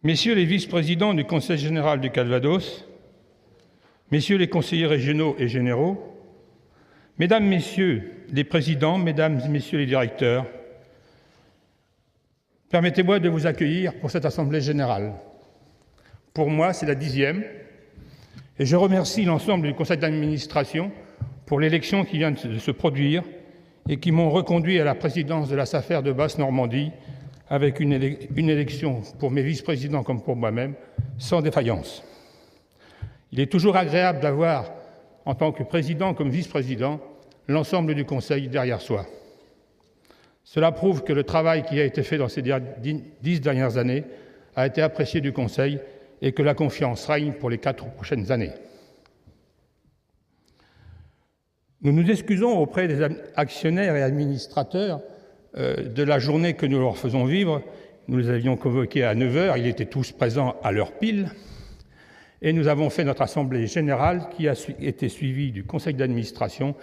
Messieurs les vice-présidents du Conseil général du Calvados, messieurs les conseillers régionaux et généraux, mesdames, messieurs les présidents, mesdames et messieurs les directeurs, permettez-moi de vous accueillir pour cette Assemblée générale. Pour moi, c'est la 10e, et je remercie l'ensemble du Conseil d'administration pour l'élection qui vient de se produire et qui m'ont reconduit à la présidence de la SAFER de Basse-Normandie avec une élection pour mes vice-présidents comme pour moi-même, sans défaillance. Il est toujours agréable d'avoir, en tant que président comme vice-président, l'ensemble du Conseil derrière soi. Cela prouve que le travail qui a été fait dans ces 10 dernières années a été apprécié du Conseil et que la confiance règne pour les 4 prochaines années. Nous nous excusons auprès des actionnaires et administrateurs de la journée que nous leur faisons vivre. Nous les avions convoqués à 9h, ils étaient tous présents à l'heure pile, et nous avons fait notre Assemblée générale qui a été suivie du Conseil d'administration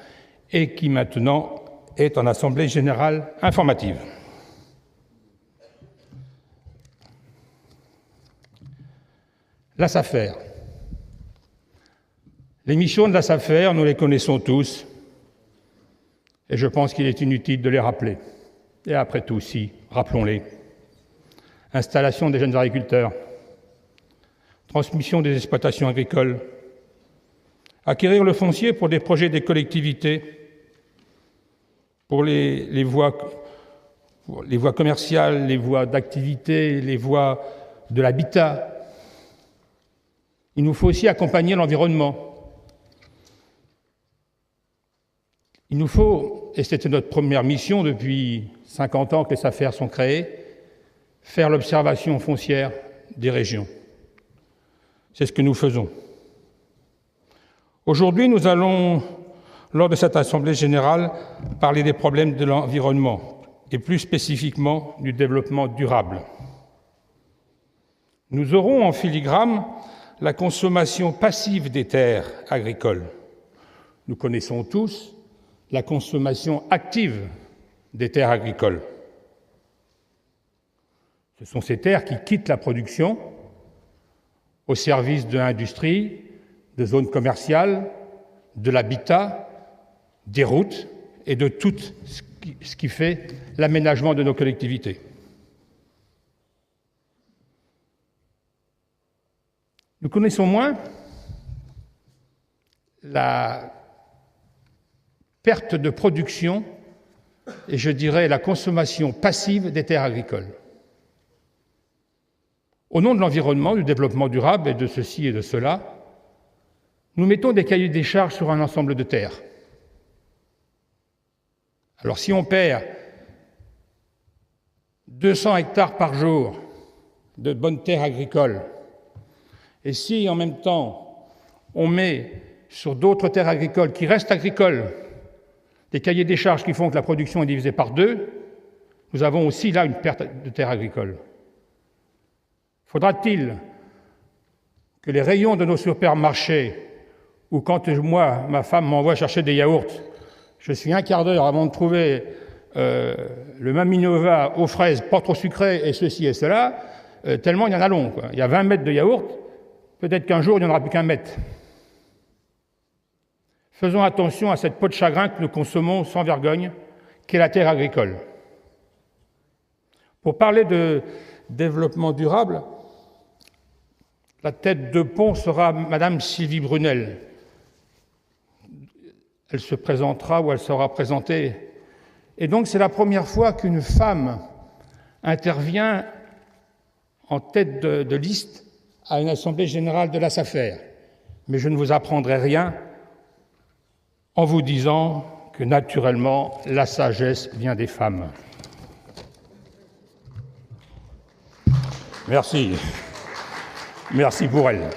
et qui maintenant est en Assemblée générale informative. La SAFER. Les missions de la SAFER, nous les connaissons tous, et je pense qu'il est inutile de les rappeler. Et après tout, si, rappelons-les. Installation des jeunes agriculteurs, transmission des exploitations agricoles, acquérir le foncier pour des projets des collectivités, pour les voies commerciales, les voies d'activité, les voies de l'habitat. Il nous faut aussi accompagner l'environnement. Il nous faut, et c'était notre première mission depuis 50 ans que les SAFER sont créées, faire l'observation foncière des régions. C'est ce que nous faisons. Aujourd'hui, nous allons, lors de cette Assemblée générale, parler des problèmes de l'environnement et plus spécifiquement du développement durable. Nous aurons en filigrane la consommation passive des terres agricoles. Nous connaissons tous la consommation active des terres agricoles. Ce sont ces terres qui quittent la production au service de l'industrie, de zones commerciales, de l'habitat, des routes et de tout ce qui fait l'aménagement de nos collectivités. Nous connaissons moins la perte de production et, je dirais, la consommation passive des terres agricoles. Au nom de l'environnement, du développement durable et de ceci et de cela, nous mettons des cahiers des charges sur un ensemble de terres. Alors si on perd 200 hectares par jour de bonnes terres agricoles, et si en même temps on met sur d'autres terres agricoles qui restent agricoles des cahiers des charges qui font que la production est divisée par 2, nous avons aussi là une perte de terres agricoles. Faudra-t-il que les rayons de nos supermarchés, où quand moi, ma femme m'envoie chercher des yaourts, je suis un quart d'heure avant de trouver le Maminova aux fraises pas trop sucré et ceci et cela, tellement il y en a long, quoi. Il y a 20 mètres de yaourt, peut-être qu'un jour il n'y en aura plus qu'un mètre. Faisons attention à cette peau de chagrin que nous consommons sans vergogne, qu'est la terre agricole. Pour parler de développement durable, la tête de pont sera Madame Sylvie Brunel. Elle se présentera ou elle sera présentée. Et donc c'est la première fois qu'une femme intervient en tête de liste à une assemblée générale de la SAFER. Mais je ne vous apprendrai rien en vous disant que, naturellement, la sagesse vient des femmes. Merci. Merci pour elle.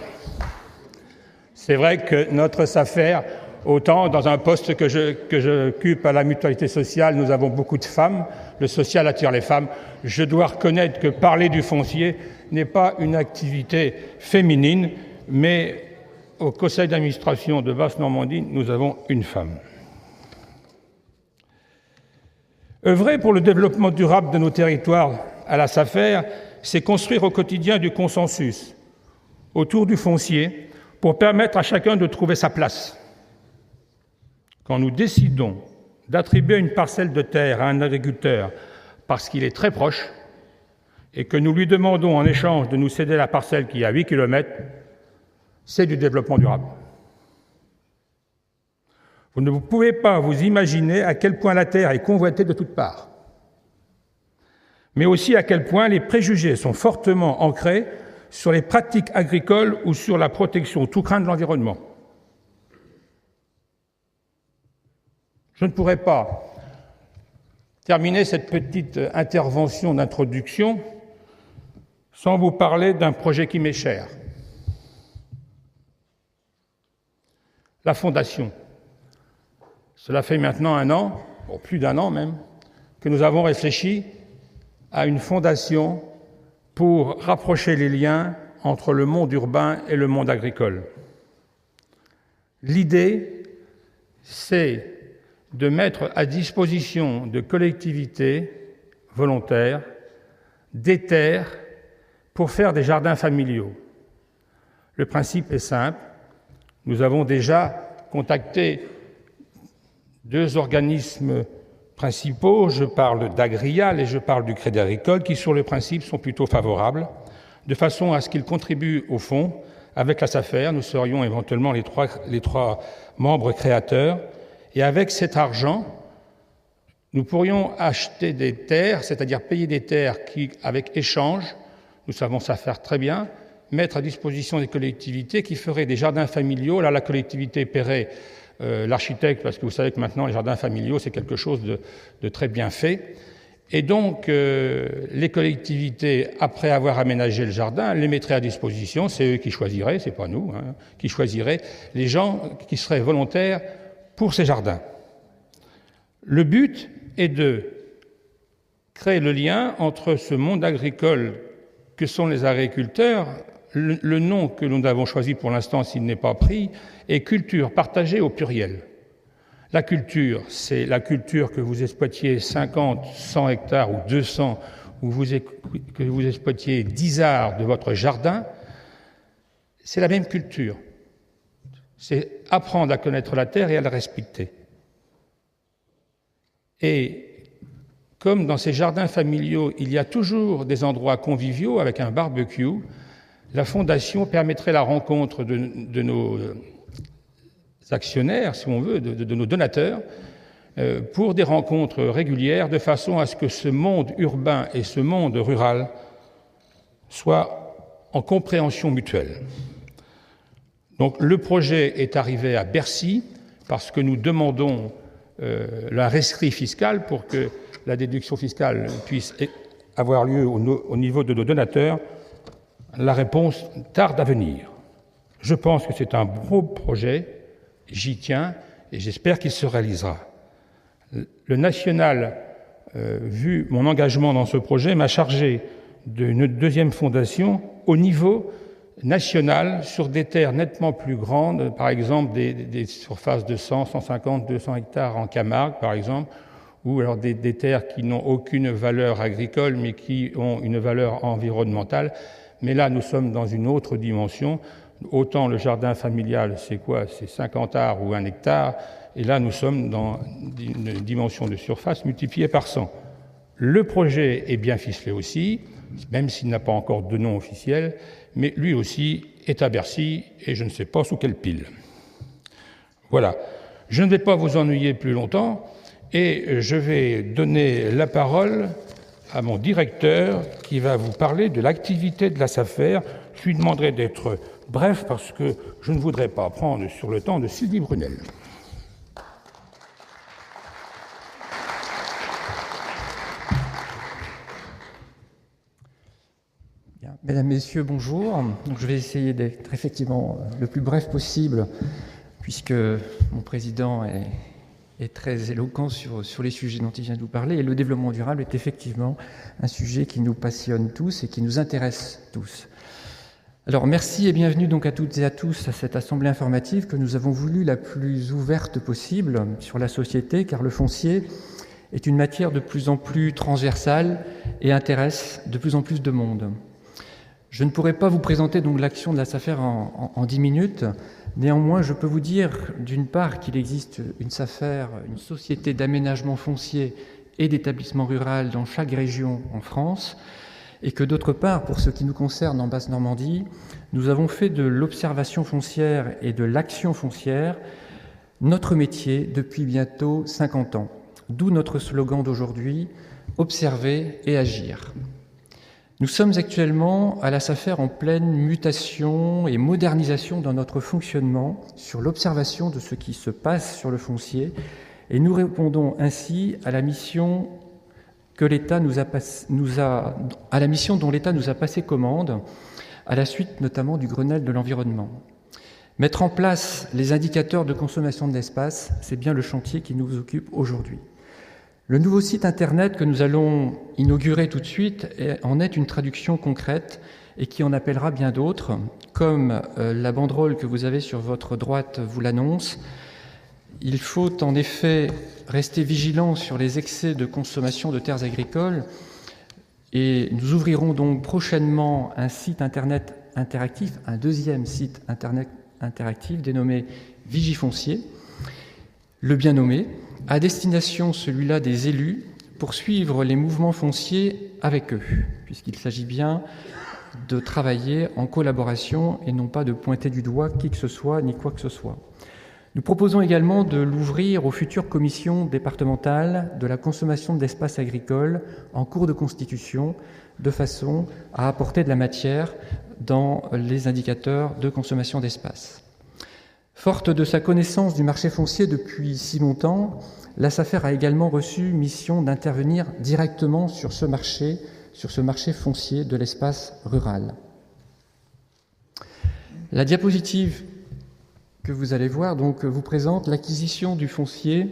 C'est vrai que notre SAFER, autant dans un poste que j'occupe à la mutualité sociale, nous avons beaucoup de femmes, le social attire les femmes. Je dois reconnaître que parler du foncier n'est pas une activité féminine, mais au conseil d'administration de Basse-Normandie, nous avons une femme. Œuvrer pour le développement durable de nos territoires à la SAFER, c'est construire au quotidien du consensus autour du foncier pour permettre à chacun de trouver sa place. Quand nous décidons d'attribuer une parcelle de terre à un agriculteur parce qu'il est très proche et que nous lui demandons en échange de nous céder la parcelle qui est à 8 km, c'est du développement durable. Vous ne pouvez pas vous imaginer à quel point la terre est convoitée de toutes parts, mais aussi à quel point les préjugés sont fortement ancrés sur les pratiques agricoles ou sur la protection tout craint de l'environnement. Je ne pourrais pas terminer cette petite intervention d'introduction sans vous parler d'un projet qui m'est cher. La Fondation. Cela fait maintenant 1 an, ou plus d'1 an même, que nous avons réfléchi à une fondation pour rapprocher les liens entre le monde urbain et le monde agricole. L'idée, c'est de mettre à disposition de collectivités volontaires des terres pour faire des jardins familiaux. Le principe est simple. Nous avons déjà contacté 2 organismes principaux, je parle d'Agrial et je parle du Crédit Agricole, qui sur le principe sont plutôt favorables, de façon à ce qu'ils contribuent au fond. Avec la SAFER, nous serions éventuellement les trois membres créateurs, et avec cet argent, nous pourrions acheter des terres, c'est-à-dire payer des terres qui, avec échange, nous savons ça faire très bien, mettre à disposition des collectivités qui feraient des jardins familiaux. Là, la collectivité paierait l'architecte, parce que vous savez que maintenant, les jardins familiaux, c'est quelque chose de très bien fait. Et donc, les collectivités, après avoir aménagé le jardin, les mettraient à disposition. C'est eux qui choisiraient, c'est pas nous, qui choisiraient les gens qui seraient volontaires pour ces jardins. Le but est de créer le lien entre ce monde agricole que sont les agriculteurs. Le nom que nous avons choisi pour l'instant, s'il n'est pas pris, est culture partagée au pluriel. La culture, c'est la culture que vous exploitiez 50, 100 hectares ou 200, ou que vous exploitiez 10 arts de votre jardin. C'est la même culture. C'est apprendre à connaître la terre et à la respecter. Et comme dans ces jardins familiaux, il y a toujours des endroits conviviaux avec un barbecue, la Fondation permettrait la rencontre de nos actionnaires, si on veut, de nos donateurs, pour des rencontres régulières, de façon à ce que ce monde urbain et ce monde rural soient en compréhension mutuelle. Donc le projet est arrivé à Bercy parce que nous demandons la rescrit fiscale pour que la déduction fiscale puisse avoir lieu au niveau de nos donateurs. La réponse tarde à venir. Je pense que c'est un beau projet, j'y tiens et j'espère qu'il se réalisera. Le national, vu mon engagement dans ce projet, m'a chargé d'une 2e fondation au niveau national sur des terres nettement plus grandes, par exemple des surfaces de 100, 150, 200 hectares en Camargue, par exemple, ou alors des terres qui n'ont aucune valeur agricole mais qui ont une valeur environnementale. Mais là, nous sommes dans une autre dimension. Autant le jardin familial, c'est quoi? C'est 50 arts ou 1 hectare. Et là, nous sommes dans une dimension de surface multipliée par 100. Le projet est bien ficelé aussi, même s'il n'a pas encore de nom officiel, mais lui aussi est à Bercy, et je ne sais pas sous quelle pile. Voilà. Je ne vais pas vous ennuyer plus longtemps, et je vais donner la parole à mon directeur qui va vous parler de l'activité de la SAFER. Je lui demanderai d'être bref parce que je ne voudrais pas prendre sur le temps de Sylvie Brunel. Bien. Mesdames, Messieurs, bonjour. Donc, je vais essayer d'être effectivement le plus bref possible puisque mon président est très éloquent sur les sujets dont il vient de vous parler. Et le développement durable est effectivement un sujet qui nous passionne tous et qui nous intéresse tous. Alors, merci et bienvenue donc à toutes et à tous à cette assemblée informative que nous avons voulu la plus ouverte possible sur la société, car le foncier est une matière de plus en plus transversale et intéresse de plus en plus de monde. Je ne pourrai pas vous présenter donc l'action de la SAFER en 10 minutes. Néanmoins, je peux vous dire d'une part qu'il existe une SAFER, une société d'aménagement foncier et d'établissement rural dans chaque région en France, et que d'autre part, pour ce qui nous concerne en Basse-Normandie, nous avons fait de l'observation foncière et de l'action foncière notre métier depuis bientôt 50 ans. D'où notre slogan d'aujourd'hui, « Observer et agir ». Nous sommes actuellement à la SAFER en pleine mutation et modernisation dans notre fonctionnement sur l'observation de ce qui se passe sur le foncier, et nous répondons ainsi à la mission dont l'État nous a passé commande, à la suite notamment du Grenelle de l'environnement. Mettre en place les indicateurs de consommation de l'espace, c'est bien le chantier qui nous occupe aujourd'hui. Le nouveau site Internet que nous allons inaugurer tout de suite en est une traduction concrète et qui en appellera bien d'autres, comme la banderole que vous avez sur votre droite vous l'annonce. Il faut en effet rester vigilant sur les excès de consommation de terres agricoles et nous ouvrirons donc prochainement un site Internet interactif, un deuxième site Internet interactif dénommé Vigifoncier, le bien nommé, à destination celui-là des élus pour suivre les mouvements fonciers avec eux, puisqu'il s'agit bien de travailler en collaboration et non pas de pointer du doigt qui que ce soit ni quoi que ce soit. Nous proposons également de l'ouvrir aux futures commissions départementales de la consommation d'espaces agricoles en cours de constitution, de façon à apporter de la matière dans les indicateurs de consommation d'espace. Forte de sa connaissance du marché foncier depuis si longtemps, la SAFER a également reçu mission d'intervenir directement sur ce marché foncier de l'espace rural. La diapositive que vous allez voir donc vous présente l'acquisition du foncier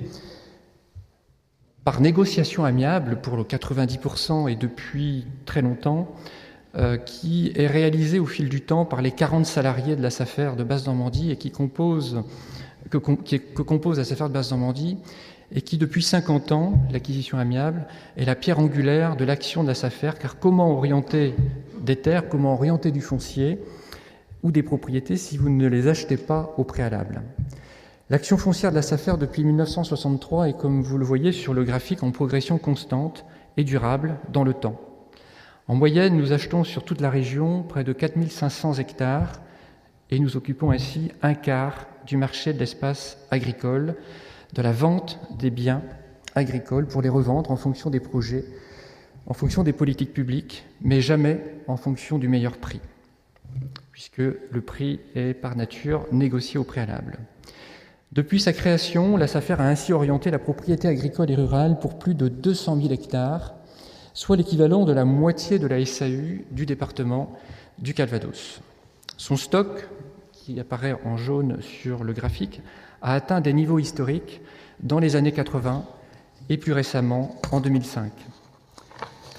par négociation amiable pour le 90% et depuis très longtemps, qui est réalisée au fil du temps par les 40 salariés de la SAFER de Basse-Normandie et que compose la SAFER de Basse-Normandie et qui, depuis 50 ans, l'acquisition amiable est la pierre angulaire de l'action de la SAFER, car comment orienter des terres, comment orienter du foncier ou des propriétés si vous ne les achetez pas au préalable. L'action foncière de la SAFER depuis 1963 est, comme vous le voyez sur le graphique, en progression constante et durable dans le temps. En moyenne, nous achetons sur toute la région près de 4500 hectares et nous occupons ainsi un quart du marché de l'espace agricole, de la vente des biens agricoles pour les revendre en fonction des projets, en fonction des politiques publiques, mais jamais en fonction du meilleur prix, puisque le prix est par nature négocié au préalable. Depuis sa création, la SAFER a ainsi orienté la propriété agricole et rurale pour plus de 200 000 hectares, soit l'équivalent de la moitié de la SAU du département du Calvados. Son stock, qui apparaît en jaune sur le graphique, a atteint des niveaux historiques dans les années 80 et plus récemment en 2005.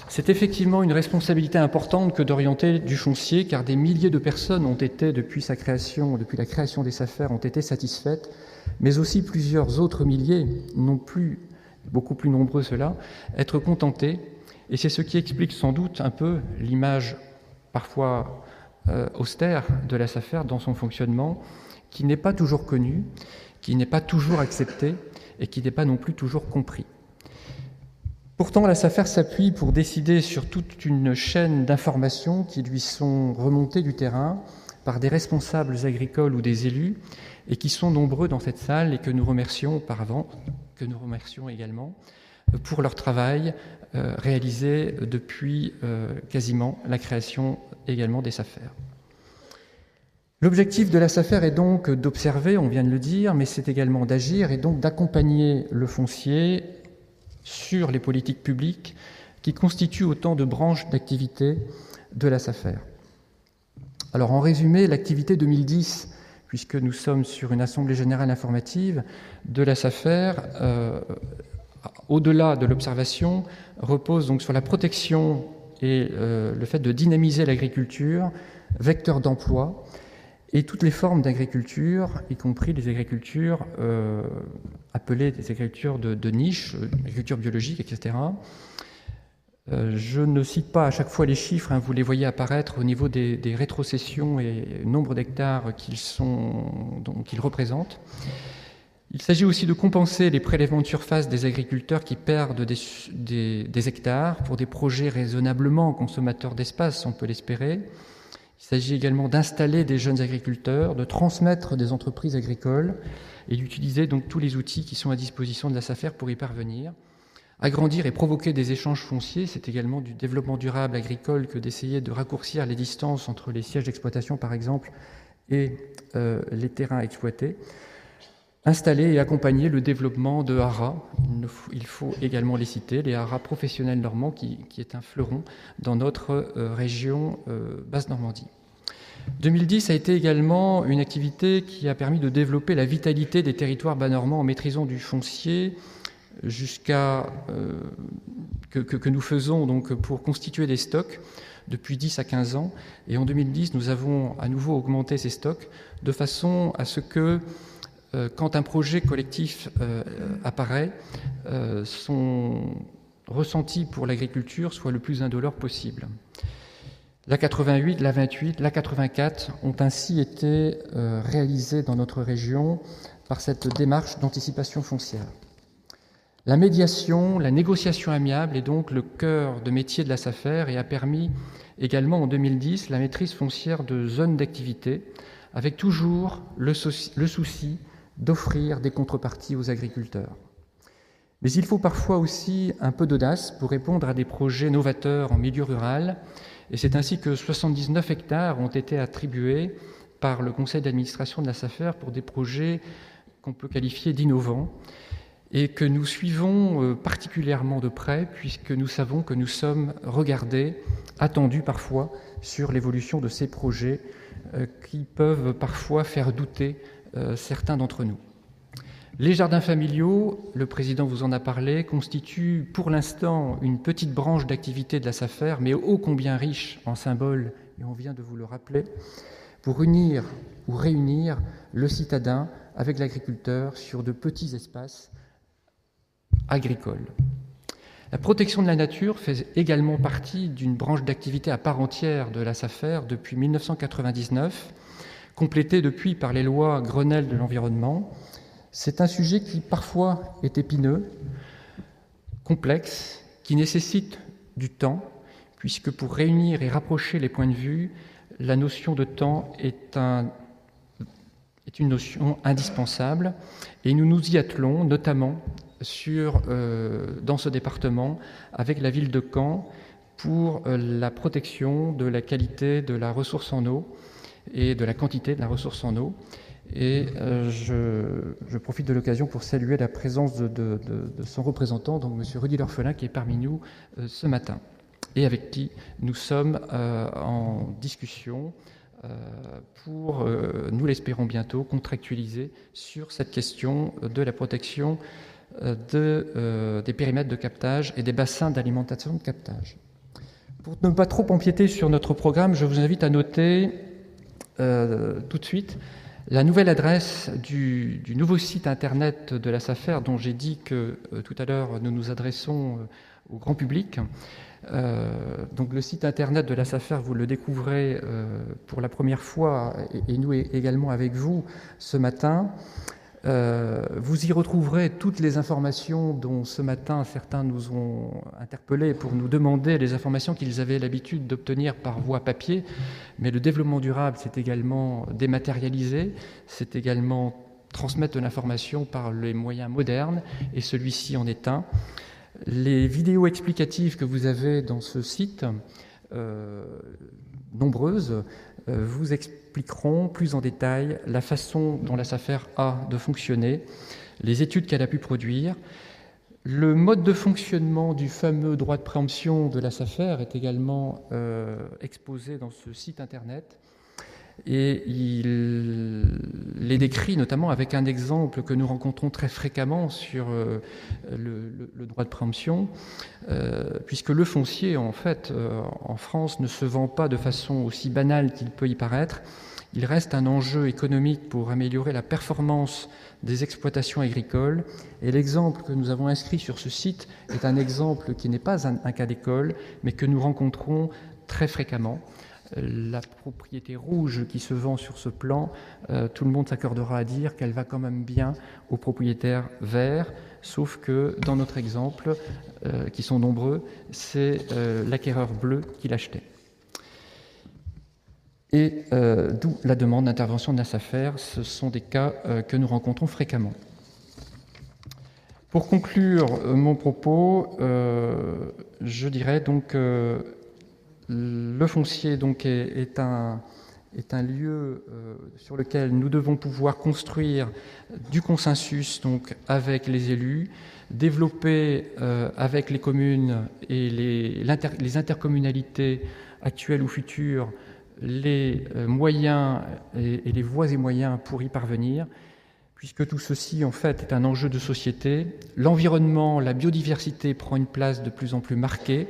C'est effectivement une responsabilité importante que d'orienter du foncier, car des milliers de personnes ont été, depuis la création des SAFER, ont été satisfaites, mais aussi plusieurs autres milliers, non plus, beaucoup plus nombreux ceux-là, être contentés. Et c'est ce qui explique sans doute un peu l'image parfois austère de la SAFER dans son fonctionnement, qui n'est pas toujours connu, qui n'est pas toujours accepté et qui n'est pas non plus toujours compris. Pourtant, la SAFER s'appuie pour décider sur toute une chaîne d'informations qui lui sont remontées du terrain par des responsables agricoles ou des élus et qui sont nombreux dans cette salle et que nous remercions auparavant, que nous remercions également pour leur travail réalisé depuis quasiment la création également des SAFER. L'objectif de la SAFER est donc d'observer, on vient de le dire, mais c'est également d'agir et donc d'accompagner le foncier sur les politiques publiques qui constituent autant de branches d'activité de la SAFER. Alors en résumé, l'activité 2010, puisque nous sommes sur une assemblée générale informative de la SAFER, au-delà de l'observation, repose donc sur la protection et le fait de dynamiser l'agriculture, vecteur d'emploi, et toutes les formes d'agriculture, y compris les agricultures appelées des agricultures de niche, agriculture biologique, etc. Je ne cite pas à chaque fois les chiffres, vous les voyez apparaître au niveau des rétrocessions et nombre d'hectares qu'ils représentent. Il s'agit aussi de compenser les prélèvements de surface des agriculteurs qui perdent des hectares pour des projets raisonnablement consommateurs d'espace, on peut l'espérer. Il s'agit également d'installer des jeunes agriculteurs, de transmettre des entreprises agricoles et d'utiliser donc tous les outils qui sont à disposition de la SAFER pour y parvenir. Agrandir et provoquer des échanges fonciers, c'est également du développement durable agricole que d'essayer de raccourcir les distances entre les sièges d'exploitation, par exemple, et les terrains exploités. Installer et accompagner le développement de haras. Il faut également les citer, les haras professionnels normands, qui est un fleuron dans notre région Basse-Normandie. 2010 a été également une activité qui a permis de développer la vitalité des territoires bas-normands en maîtrisant du foncier, jusqu'à que nous faisons donc pour constituer des stocks depuis 10 à 15 ans. Et en 2010, nous avons à nouveau augmenté ces stocks de façon à ce que, quand un projet collectif apparaît, son ressenti pour l'agriculture soit le plus indolore possible. La 88, la 28, la 84 ont ainsi été réalisées dans notre région par cette démarche d'anticipation foncière. La médiation, la négociation amiable est donc le cœur de métier de la SAFER et a permis également en 2010 la maîtrise foncière de zones d'activité, avec toujours le souci d'offrir des contreparties aux agriculteurs. Mais il faut parfois aussi un peu d'audace pour répondre à des projets novateurs en milieu rural, et c'est ainsi que 79 hectares ont été attribués par le conseil d'administration de la SAFER pour des projets qu'on peut qualifier d'innovants, et que nous suivons particulièrement de près, puisque nous savons que nous sommes regardés, attendus parfois, sur l'évolution de ces projets qui peuvent parfois faire douter certains d'entre nous. Les jardins familiaux, le président vous en a parlé, constituent pour l'instant une petite branche d'activité de la SAFER, mais ô combien riche en symboles, et on vient de vous le rappeler, pour unir ou réunir le citadin avec l'agriculteur sur de petits espaces agricole. La protection de la nature fait également partie d'une branche d'activité à part entière de la SAFER depuis 1999, complétée depuis par les lois Grenelle de l'environnement. C'est un sujet qui parfois est épineux, complexe, qui nécessite du temps, puisque pour réunir et rapprocher les points de vue, la notion de temps est une notion indispensable, et nous nous y attelons, notamment dans ce département, avec la ville de Caen, pour la protection de la qualité de la ressource en eau et de la quantité de la ressource en eau. Et je profite de l'occasion pour saluer la présence de son représentant, donc M. Rudy L'Orphelin, qui est parmi nous ce matin, et avec qui nous sommes en discussion pour, nous l'espérons bientôt, contractualiser sur cette question de la protection des périmètres de captage et des bassins d'alimentation de captage. Pour ne pas trop empiéter sur notre programme, je vous invite à noter tout de suite la nouvelle adresse du nouveau site internet de la SAFER, dont j'ai dit que tout à l'heure nous nous adressons au grand public. Donc le site internet de la SAFER, vous le découvrez pour la première fois, et nous également avec vous ce matin. Vous y retrouverez toutes les informations dont ce matin certains nous ont interpellés pour nous demander les informations qu'ils avaient l'habitude d'obtenir par voie papier. Mais le développement durable, c'est également dématérialisé, c'est également transmettre de l'information par les moyens modernes, et celui-ci en est un. Les vidéos explicatives que vous avez dans ce site, nombreuses, vous expliqueront plus en détail la façon dont la SAFER a de fonctionner, les études qu'elle a pu produire. Le mode de fonctionnement du fameux droit de préemption de la SAFER est également exposé dans ce site internet, et il les décrit notamment avec un exemple que nous rencontrons très fréquemment sur le droit de préemption, puisque le foncier, en fait, en France, ne se vend pas de façon aussi banale qu'il peut y paraître. Il reste un enjeu économique pour améliorer la performance des exploitations agricoles. Et l'exemple que nous avons inscrit sur ce site est un exemple qui n'est pas un cas d'école, mais que nous rencontrons très fréquemment. La propriété rouge qui se vend sur ce plan, tout le monde s'accordera à dire qu'elle va quand même bien aux propriétaires verts, sauf que dans notre exemple, qui sont nombreux, c'est l'acquéreur bleu qui l'achetait. Et d'où la demande d'intervention de la SAFER. Ce sont des cas que nous rencontrons fréquemment. Pour conclure mon propos, je dirais donc le foncier donc est un lieu sur lequel nous devons pouvoir construire du consensus donc avec les élus, développer avec les communes et les intercommunalités actuelles ou futures les moyens et les voies et moyens pour y parvenir, puisque tout ceci en fait est un enjeu de société. L'environnement, la biodiversité prend une place de plus en plus marquée.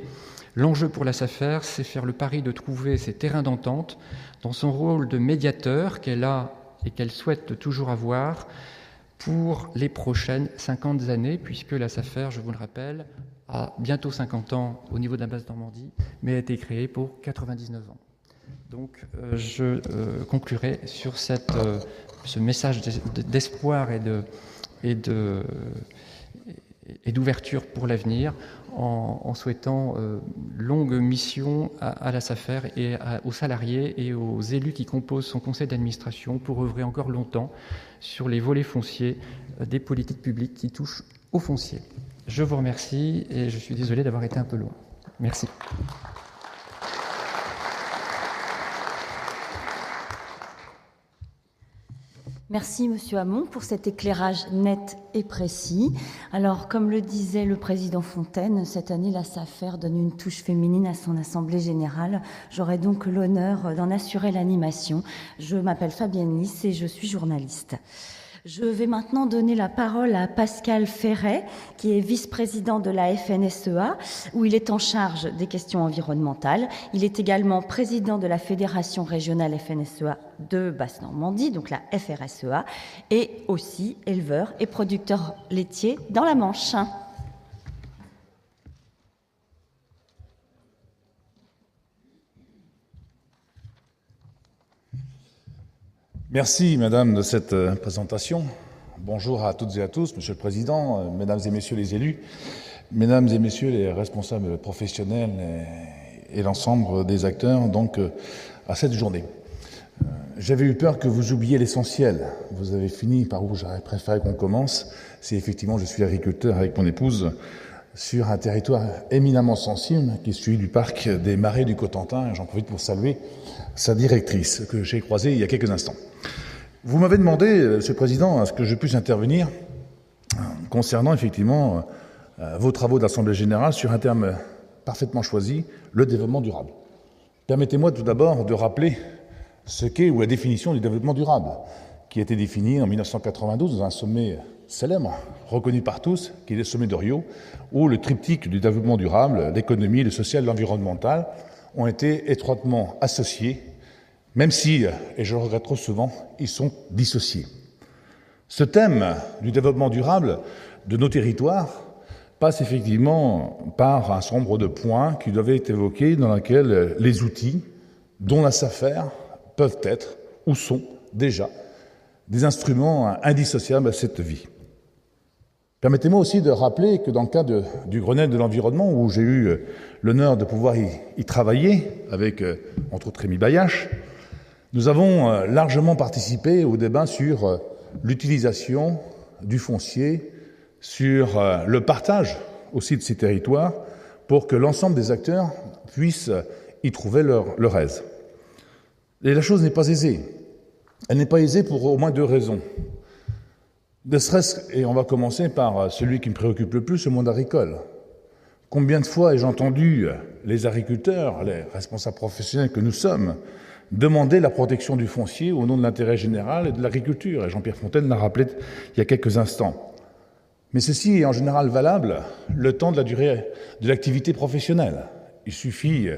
L'enjeu pour la SAFER, c'est faire le pari de trouver ces terrains d'entente dans son rôle de médiateur qu'elle a et qu'elle souhaite toujours avoir pour les prochaines 50 années, puisque la SAFER, je vous le rappelle, a bientôt 50 ans au niveau de la Basse-Normandie, mais a été créée pour 99 ans. Donc je conclurai sur ce message d'espoir et d'ouverture pour l'avenir, en souhaitant longue mission à la SAFER et aux salariés et aux élus qui composent son conseil d'administration pour œuvrer encore longtemps sur les volets fonciers des politiques publiques qui touchent au foncier. Je vous remercie et je suis désolé d'avoir été un peu loin. Merci. Merci Monsieur Hamon pour cet éclairage net et précis. Alors, comme le disait le président Fontaine, cette année, la SAFER donne une touche féminine à son assemblée générale. J'aurai donc l'honneur d'en assurer l'animation. Je m'appelle Fabienne Lys et je suis journaliste. Je vais maintenant donner la parole à Pascal Ferret, qui est vice-président de la FNSEA, où il est en charge des questions environnementales. Il est également président de la Fédération régionale FNSEA de Basse-Normandie, donc la FRSEA, et aussi éleveur et producteur laitier dans la Manche. Merci, Madame, de cette présentation. Bonjour à toutes et à tous, Monsieur le Président, Mesdames et Messieurs les élus, Mesdames et Messieurs les responsables professionnels et l'ensemble des acteurs donc à cette journée. J'avais eu peur que vous oubliez l'essentiel. Vous avez fini par où j'aurais préféré qu'on commence. C'est effectivement, je suis agriculteur avec mon épouse sur un territoire éminemment sensible qui est celui du parc des Marais du Cotentin. J'en profite pour saluer sa directrice que j'ai croisée il y a quelques instants. Vous m'avez demandé, Monsieur le Président, à ce que je puisse intervenir concernant effectivement vos travaux d'Assemblée générale sur un terme parfaitement choisi, le développement durable. Permettez-moi tout d'abord de rappeler ce qu'est ou la définition du développement durable, qui a été définie en 1992 dans un sommet célèbre, reconnu par tous, qui est le sommet de Rio, où le triptyque du développement durable, l'économie, le social, l'environnemental, ont été étroitement associés, même si, et je le regrette trop souvent, ils sont dissociés. Ce thème du développement durable de nos territoires passe effectivement par un certain nombre de points qui doivent être évoqués, dans lesquels les outils, dont la SAFER, peuvent être ou sont déjà des instruments indissociables à cette vie. Permettez-moi aussi de rappeler que dans le cadre du Grenelle de l'environnement, où j'ai eu l'honneur de pouvoir y travailler avec, entre autres, Rémi Bayache, nous avons largement participé au débat sur l'utilisation du foncier, sur le partage aussi de ces territoires, pour que l'ensemble des acteurs puissent y trouver leur aise. Et la chose n'est pas aisée. Elle n'est pas aisée pour au moins deux raisons. Ne serait-ce, et on va commencer par celui qui me préoccupe le plus, le monde agricole. Combien de fois ai-je entendu les agriculteurs, les responsables professionnels que nous sommes, demander la protection du foncier au nom de l'intérêt général et de l'agriculture. Et Jean-Pierre Fontaine l'a rappelé il y a quelques instants. Mais ceci est en général valable le temps de la durée de l'activité professionnelle. Il suffit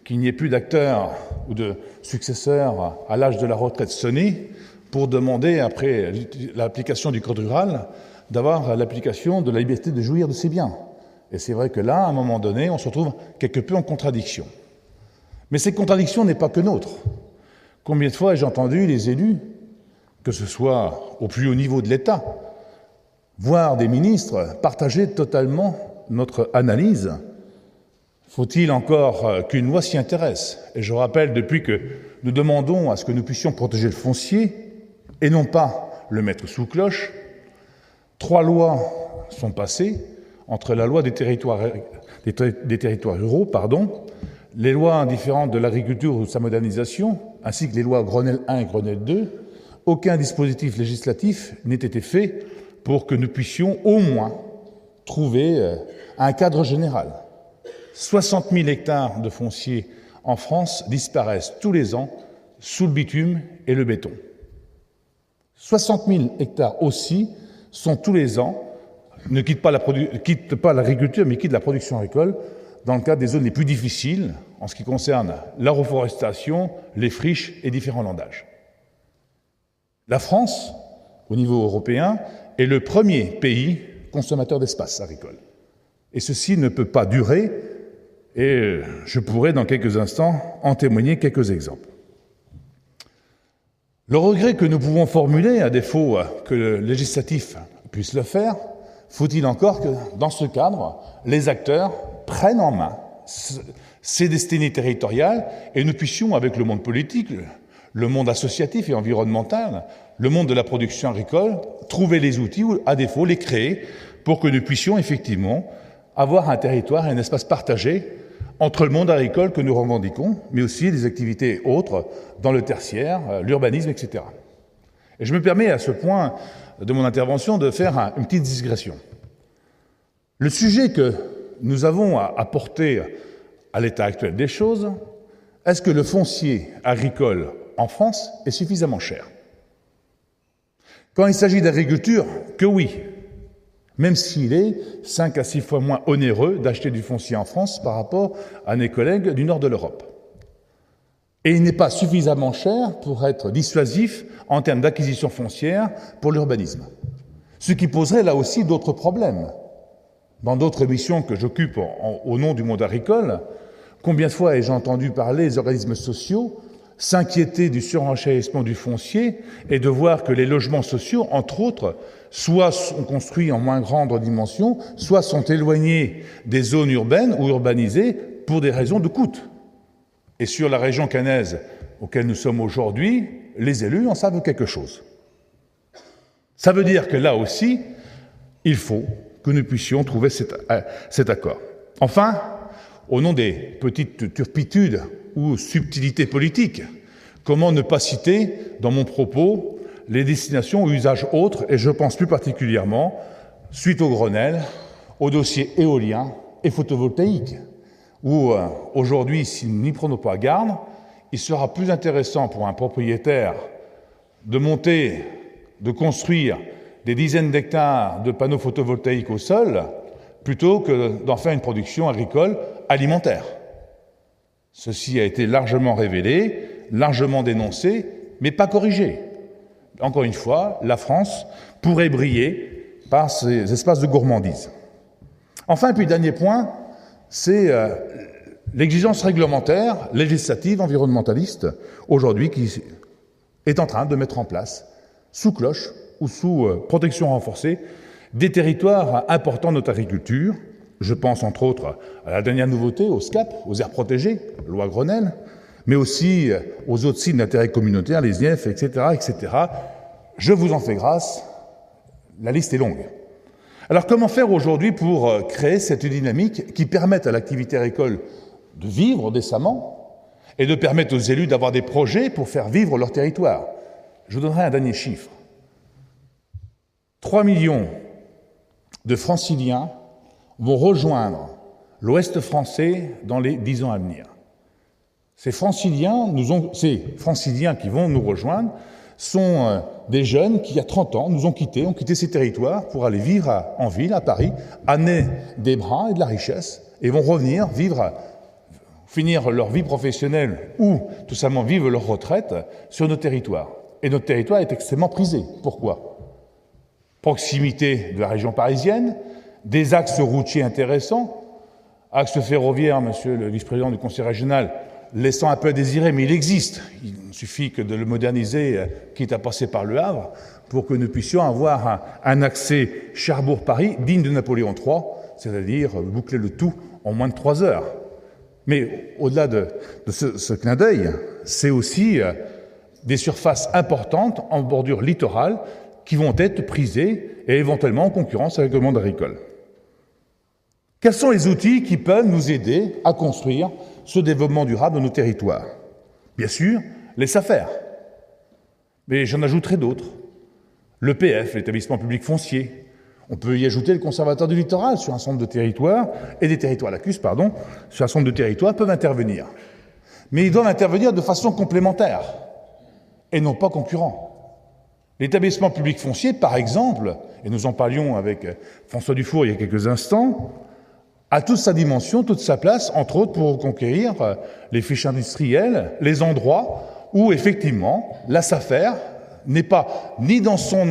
qu'il n'y ait plus d'acteurs ou de successeurs à l'âge de la retraite sonné pour demander, après l'application du Code rural, d'avoir l'application de la liberté de jouir de ses biens. Et c'est vrai que là, à un moment donné, on se retrouve quelque peu en contradiction. Mais cette contradiction n'est pas que nôtre. Combien de fois ai-je entendu les élus, que ce soit au plus haut niveau de l'État, voire des ministres, partager totalement notre analyse. Faut-il encore qu'une loi s'y intéresse? Et je rappelle, depuis que nous demandons à ce que nous puissions protéger le foncier, et non pas le mettre sous cloche, 3 lois sont passées entre la loi des territoires ruraux, les lois différentes de l'agriculture ou de sa modernisation, ainsi que les lois Grenelle 1 et Grenelle 2. Aucun dispositif législatif n'ait été fait pour que nous puissions au moins trouver un cadre général. 60 000 hectares de foncier en France disparaissent tous les ans sous le bitume et le béton. 60 000 hectares aussi sont tous les ans, ne quittent pas l'agriculture, mais quittent la production agricole dans le cadre des zones les plus difficiles en ce qui concerne la reforestation, les friches et différents landages. La France, au niveau européen, est le premier pays consommateur d'espace agricole. Et ceci ne peut pas durer, et je pourrai dans quelques instants en témoigner quelques exemples. Le regret que nous pouvons formuler, à défaut que le législatif puisse le faire, faut-il encore que, dans ce cadre, les acteurs prennent en main ces destinées territoriales et nous puissions, avec le monde politique, le monde associatif et environnemental, le monde de la production agricole, trouver les outils ou, à défaut, les créer pour que nous puissions effectivement avoir un territoire et un espace partagé entre le monde agricole que nous revendiquons, mais aussi des activités autres dans le tertiaire, l'urbanisme, etc. Et je me permets à ce point de mon intervention de faire une petite digression. Le sujet que nous avons à porter à l'état actuel des choses, est-ce que le foncier agricole en France est suffisamment cher? Quand il s'agit d'agriculture, que oui, même s'il est 5 à 6 fois moins onéreux d'acheter du foncier en France par rapport à nos collègues du nord de l'Europe. Et il n'est pas suffisamment cher pour être dissuasif en termes d'acquisition foncière pour l'urbanisme. Ce qui poserait là aussi d'autres problèmes. Dans d'autres missions que j'occupe au nom du monde agricole, combien de fois ai-je entendu parler des organismes sociaux s'inquiéter du surenchérissement du foncier et de voir que les logements sociaux, entre autres, soit sont construits en moins grande dimension, soit sont éloignés des zones urbaines ou urbanisées pour des raisons de coût. Et sur la région caennaise auquel nous sommes aujourd'hui, les élus en savent quelque chose. Ça veut dire que là aussi, il faut que nous puissions trouver cet accord. Enfin, au nom des petites turpitudes ou subtilités politiques, comment ne pas citer dans mon propos les destinations ou usages autres, et je pense plus particulièrement, suite au Grenelle, au dossier éolien et photovoltaïque, où aujourd'hui, si nous n'y prenons pas garde, il sera plus intéressant pour un propriétaire de construire des dizaines d'hectares de panneaux photovoltaïques au sol, plutôt que d'en faire une production agricole alimentaire. Ceci a été largement révélé, largement dénoncé, mais pas corrigé. Encore une fois, la France pourrait briller par ses espaces de gourmandise. Enfin, puis dernier point, c'est l'exigence réglementaire, législative, environnementaliste, aujourd'hui, qui est en train de mettre en place, sous cloche ou sous protection renforcée, des territoires importants de notre agriculture. Je pense entre autres à la dernière nouveauté, au SCAP, aux aires protégées, loi Grenelle, mais aussi aux autres sites d'intérêt communautaire, les IEF, etc., etc. Je vous en fais grâce, la liste est longue. Alors comment faire aujourd'hui pour créer cette dynamique qui permette à l'activité agricole de vivre décemment et de permettre aux élus d'avoir des projets pour faire vivre leur territoire? Je vous donnerai un dernier chiffre. 3 millions de Franciliens vont rejoindre l'Ouest français dans les 10 ans à venir. Ces Franciliens qui vont nous rejoindre sont des jeunes qui, il y a 30 ans, ont quitté ces territoires pour aller vivre en ville, à Paris, amener des bras et de la richesse, et vont revenir vivre finir leur vie professionnelle ou tout simplement vivre leur retraite sur nos territoires. Et notre territoire est extrêmement prisé. Pourquoi? Proximité de la région parisienne, des axes routiers intéressants, axe ferroviaire, monsieur le vice-président du conseil régional, laissant un peu à désirer, mais il existe. Il suffit que de le moderniser, quitte à passer par le Havre, pour que nous puissions avoir un accès Cherbourg-Paris digne de Napoléon III, c'est-à-dire boucler le tout en moins de 3 heures. Mais au-delà de ce clin d'œil, c'est aussi des surfaces importantes en bordure littorale qui vont être prisées et éventuellement en concurrence avec le monde agricole. Quels sont les outils qui peuvent nous aider à construire ce développement durable de nos territoires? Bien sûr, les SAFER, mais j'en ajouterai d'autres. L'EPF, l'établissement public foncier. On peut y ajouter le conservateur du littoral sur un centre de territoire, et des territoires lacustres, pardon, sur un centre de territoire peuvent intervenir. Mais ils doivent intervenir de façon complémentaire, et non pas concurrents. L'établissement public foncier, par exemple, et nous en parlions avec François Dufour il y a quelques instants, a toute sa dimension, toute sa place, entre autres pour conquérir les friches industrielles, les endroits où, effectivement, la SAFER n'est pas ni dans son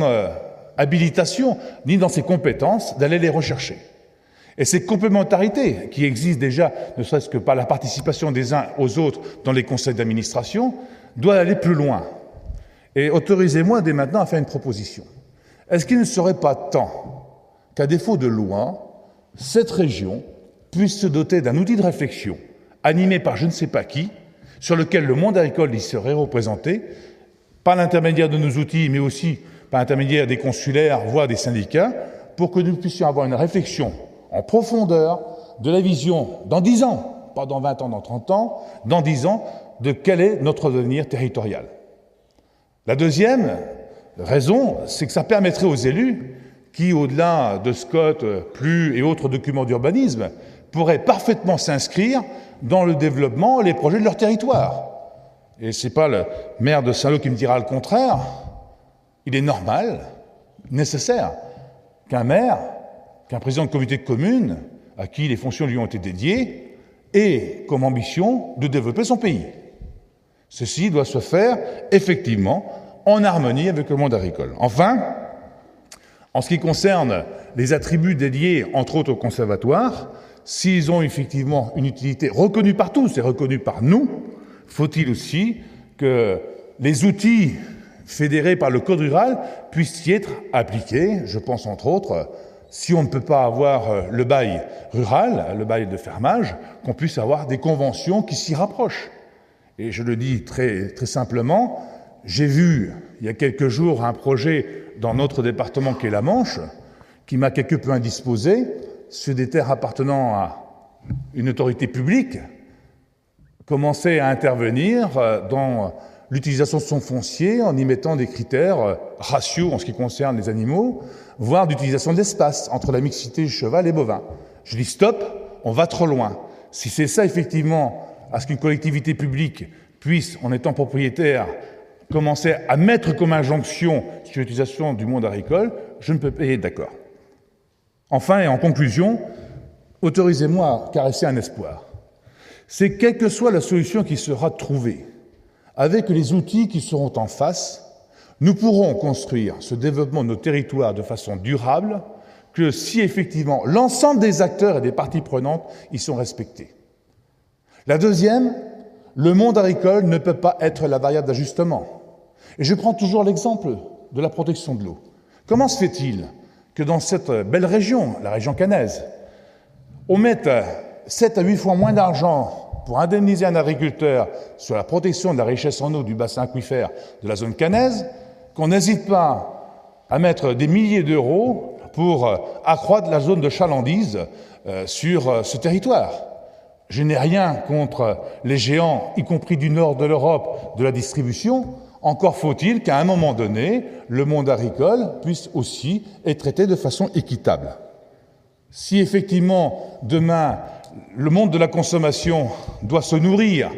habilitation, ni dans ses compétences d'aller les rechercher. Et ces complémentarités qui existent déjà, ne serait-ce que par la participation des uns aux autres dans les conseils d'administration, doivent aller plus loin. Et autorisez-moi dès maintenant à faire une proposition. Est-ce qu'il ne serait pas temps qu'à défaut de loi, cette région puisse se doter d'un outil de réflexion animé par je ne sais pas qui, sur lequel le monde agricole y serait représenté, par l'intermédiaire de nos outils, mais aussi par l'intermédiaire des consulaires, voire des syndicats, pour que nous puissions avoir une réflexion en profondeur de la vision dans 10 ans, pas dans 20 ans, dans 30 ans, dans 10 ans, de quel est notre devenir territorial. La deuxième raison, c'est que ça permettrait aux élus qui, au-delà de SCOT, PLU et autres documents d'urbanisme, pourraient parfaitement s'inscrire dans le développement et les projets de leur territoire. Et ce n'est pas le maire de Saint-Lô qui me dira le contraire. Il est normal, nécessaire, qu'un maire, qu'un président de comité de commune, à qui les fonctions lui ont été dédiées, ait comme ambition de développer son pays. Ceci doit se faire, effectivement, en harmonie avec le monde agricole. Enfin, en ce qui concerne les attributs dédiés, entre autres, au conservatoire, s'ils ont effectivement une utilité reconnue par tous et reconnue par nous, faut-il aussi que les outils fédérés par le Code rural puissent y être appliqués. Je pense, entre autres, si on ne peut pas avoir le bail rural, le bail de fermage, qu'on puisse avoir des conventions qui s'y rapprochent. Et je le dis très, très simplement, j'ai vu il y a quelques jours un projet dans notre département qui est la Manche, qui m'a quelque peu indisposé, sur des terres appartenant à une autorité publique, commençait à intervenir dans l'utilisation de son foncier en y mettant des critères ratios en ce qui concerne les animaux, voire d'utilisation de l'espace entre la mixité cheval et bovin. Je dis stop, on va trop loin. Si c'est ça effectivement, à ce qu'une collectivité publique puisse, en étant propriétaire, commencer à mettre comme injonction sur l'utilisation du monde agricole, je ne peux pas être d'accord. Enfin, et en conclusion, autorisez-moi à caresser un espoir. C'est quelle que soit la solution qui sera trouvée, avec les outils qui seront en face, nous pourrons construire ce développement de nos territoires de façon durable que si effectivement l'ensemble des acteurs et des parties prenantes y sont respectés. La deuxième, le monde agricole ne peut pas être la variable d'ajustement. Et je prends toujours l'exemple de la protection de l'eau. Comment se fait-il que dans cette belle région, la région caennaise, on mette 7 à 8 fois moins d'argent pour indemniser un agriculteur sur la protection de la richesse en eau du bassin aquifère de la zone caennaise, qu'on n'hésite pas à mettre des milliers d'euros pour accroître la zone de chalandise sur ce territoire. Je n'ai rien contre les géants, y compris du nord de l'Europe, de la distribution. Encore faut-il qu'à un moment donné, le monde agricole puisse aussi être traité de façon équitable. Si effectivement, demain, le monde de la consommation doit se nourrir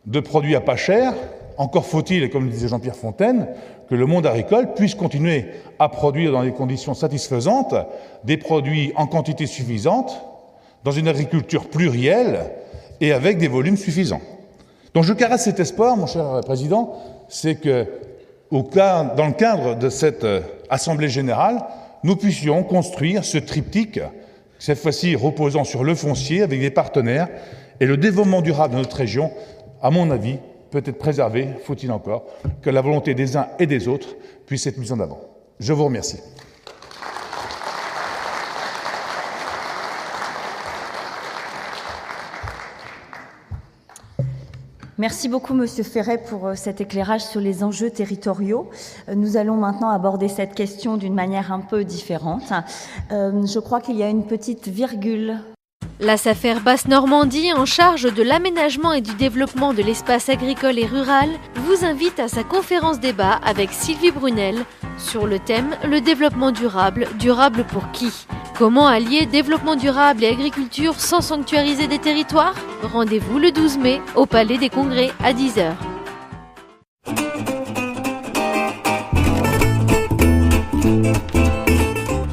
de produits à pas cher, encore faut-il, et comme le disait Jean-Pierre Fontaine, que le monde agricole puisse continuer à produire dans des conditions satisfaisantes des produits en quantité suffisante, dans une agriculture plurielle et avec des volumes suffisants. Donc je caresse cet espoir, mon cher Président, c'est que, dans le cadre de cette Assemblée générale, nous puissions construire ce triptyque, cette fois-ci reposant sur le foncier avec des partenaires, et le développement durable de notre région, à mon avis, peut être préservé, faut-il encore, que la volonté des uns et des autres puisse être mise en avant. Je vous remercie. Merci beaucoup, Monsieur Ferret, pour cet éclairage sur les enjeux territoriaux. Nous allons maintenant aborder cette question d'une manière un peu différente. Je crois qu'il y a une petite virgule. La SAFER Basse-Normandie, en charge de l'aménagement et du développement de l'espace agricole et rural, vous invite à sa conférence débat avec Sylvie Brunel sur le thème « Le développement durable, durable pour qui ?» Comment allier développement durable et agriculture sans sanctuariser des territoires? Rendez-vous le 12 mai au Palais des Congrès à 10h.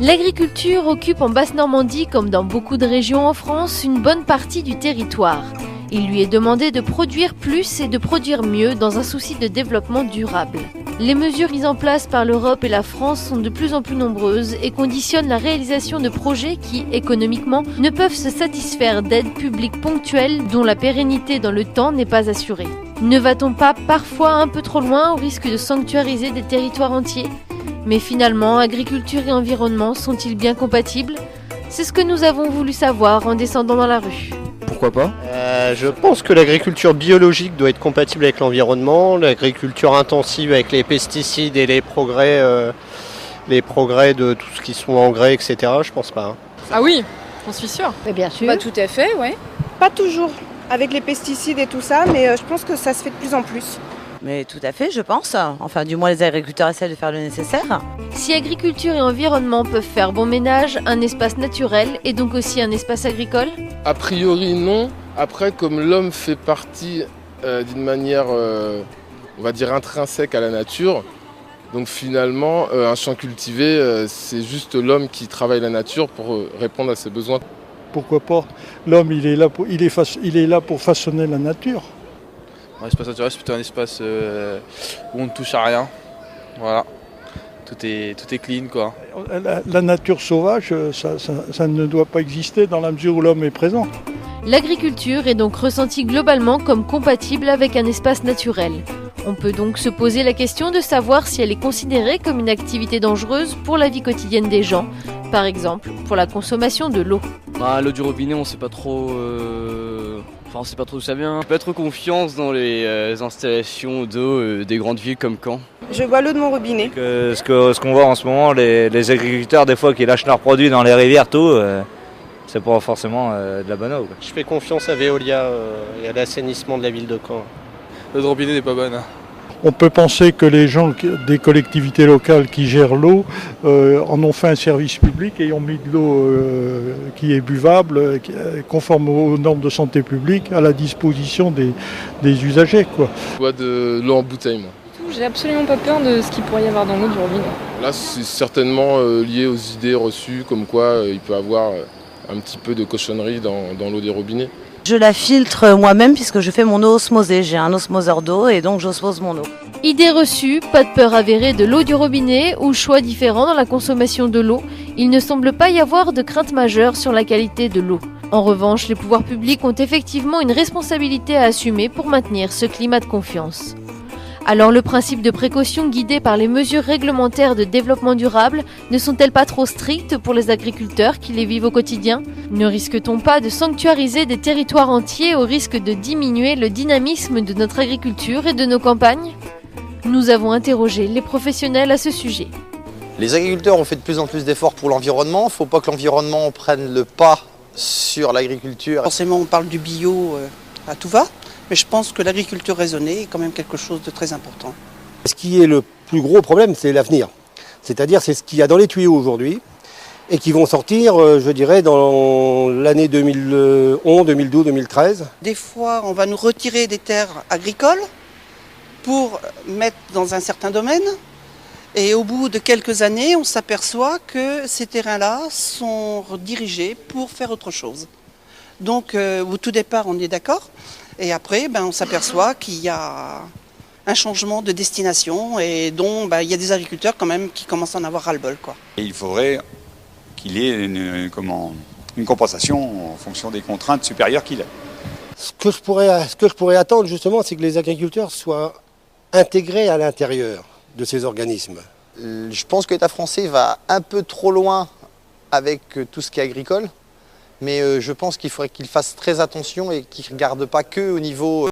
L'agriculture occupe en Basse-Normandie, comme dans beaucoup de régions en France, une bonne partie du territoire. Il lui est demandé de produire plus et de produire mieux dans un souci de développement durable. Les mesures mises en place par l'Europe et la France sont de plus en plus nombreuses et conditionnent la réalisation de projets qui, économiquement, ne peuvent se satisfaire d'aides publiques ponctuelles dont la pérennité dans le temps n'est pas assurée. Ne va-t-on pas parfois un peu trop loin au risque de sanctuariser des territoires entiers ? Mais finalement, agriculture et environnement sont-ils bien compatibles ? C'est ce que nous avons voulu savoir en descendant dans la rue. Pourquoi pas ? Je pense que l'agriculture biologique doit être compatible avec l'environnement, l'agriculture intensive avec les pesticides et les progrès de tout ce qui sont engrais, etc. Je pense pas. Ah oui, j'en suis sûre. Mais bien sûr. Bah, tout à fait, oui. Pas toujours avec les pesticides et tout ça, mais je pense que ça se fait de plus en plus. Mais tout à fait, je pense. Enfin, du moins, les agriculteurs essaient de faire le nécessaire. Si agriculture et environnement peuvent faire bon ménage, un espace naturel est donc aussi un espace agricole ? A priori, non. Après, comme l'homme fait partie d'une manière, on va dire, intrinsèque à la nature, donc finalement, un champ cultivé, c'est juste l'homme qui travaille la nature pour répondre à ses besoins. Pourquoi pas ? L'homme, il est là pour façonner la nature. L'espace naturel, c'est plutôt un espace où on ne touche à rien. Voilà. Tout est clean, quoi. La nature sauvage, ça ne doit pas exister dans la mesure où l'homme est présent. L'agriculture est donc ressentie globalement comme compatible avec un espace naturel. On peut donc se poser la question de savoir si elle est considérée comme une activité dangereuse pour la vie quotidienne des gens, par exemple pour la consommation de l'eau. L'eau du robinet, on ne sait pas trop... on sait pas trop d'où ça vient. J'ai pas trop confiance dans les installations d'eau des grandes villes comme Caen. Je bois l'eau de mon robinet. Ce qu'on voit en ce moment, les agriculteurs des fois qui lâchent leurs produits dans les rivières, c'est pas forcément de la bonne eau. Je fais confiance à Veolia et à l'assainissement de la ville de Caen. L'eau de robinet n'est pas bonne. On peut penser que les gens des collectivités locales qui gèrent l'eau en ont fait un service public et ont mis de l'eau qui est buvable, conforme aux normes de santé publique, à la disposition des usagers, quoi. Je bois de l'eau en bouteille, moi. J'ai absolument pas peur de ce qu'il pourrait y avoir dans l'eau du robinet. Là, c'est certainement lié aux idées reçues, comme quoi il peut y avoir un petit peu de cochonnerie dans l'eau des robinets. Je la filtre moi-même puisque je fais mon eau osmosée. J'ai un osmoseur d'eau et donc j'osmose mon eau. Idée reçue, pas de peur avérée de l'eau du robinet ou choix différents dans la consommation de l'eau. Il ne semble pas y avoir de crainte majeure sur la qualité de l'eau. En revanche, les pouvoirs publics ont effectivement une responsabilité à assumer pour maintenir ce climat de confiance. Alors le principe de précaution guidé par les mesures réglementaires de développement durable ne sont-elles pas trop strictes pour les agriculteurs qui les vivent au quotidien ? Ne risque-t-on pas de sanctuariser des territoires entiers au risque de diminuer le dynamisme de notre agriculture et de nos campagnes ? Nous avons interrogé les professionnels à ce sujet. Les agriculteurs ont fait de plus en plus d'efforts pour l'environnement. Il ne faut pas que l'environnement prenne le pas sur l'agriculture. Forcément, on parle du bio à tout va. Mais je pense que l'agriculture raisonnée est quand même quelque chose de très important. Ce qui est le plus gros problème, c'est l'avenir. C'est-à-dire, c'est ce qu'il y a dans les tuyaux aujourd'hui et qui vont sortir, je dirais, dans l'année 2011, 2012, 2013. Des fois, on va nous retirer des terres agricoles pour mettre dans un certain domaine. Et au bout de quelques années, on s'aperçoit que ces terrains-là sont dirigés pour faire autre chose. Donc au tout départ, on est d'accord. Et après, on s'aperçoit qu'il y a un changement de destination et dont il y a des agriculteurs quand même qui commencent à en avoir ras-le-bol, quoi. Et il faudrait qu'il y ait une compensation en fonction des contraintes supérieures qu'il a. Ce que je pourrais attendre justement, c'est que les agriculteurs soient intégrés à l'intérieur de ces organismes. Je pense que l'État français va un peu trop loin avec tout ce qui est agricole, mais je pense qu'il faudrait qu'il fasse très attention et qu'il ne regarde pas que au niveau